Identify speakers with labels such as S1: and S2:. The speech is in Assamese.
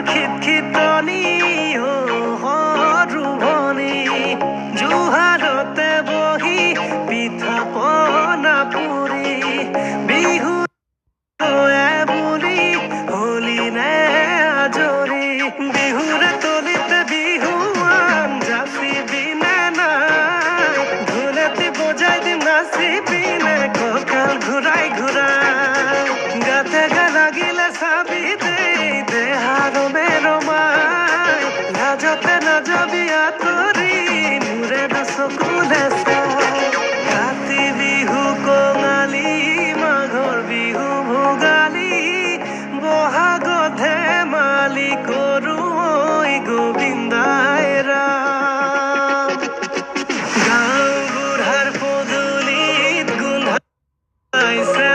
S1: খিতখিতনি ৰুভনি জুহালতে বহি পিঠা পনা পুৰি বিহু বুলি হলি নে আজৰি বিহুৰে তলিতে বিহুৱান যাচিবি নে নাই ঢোলেটি বজাই দিম নাচিবি নে কঁকাল ঘূৰাই ঘূৰাই গাতে গা লাগিলে চাবি দেই দেহাৰ ৰমাই লাজতে নাযাবি আঁতৰি মোৰে চকুলে চাই কাতি বিহু কঙালী মাঘৰ বিহু ভোগালী বহাগত ধেমালি কৰো ঐ গোবিন্দাই ৰাম গাঁও বুঢ়াৰ পদূলিত গোন্ধাইছে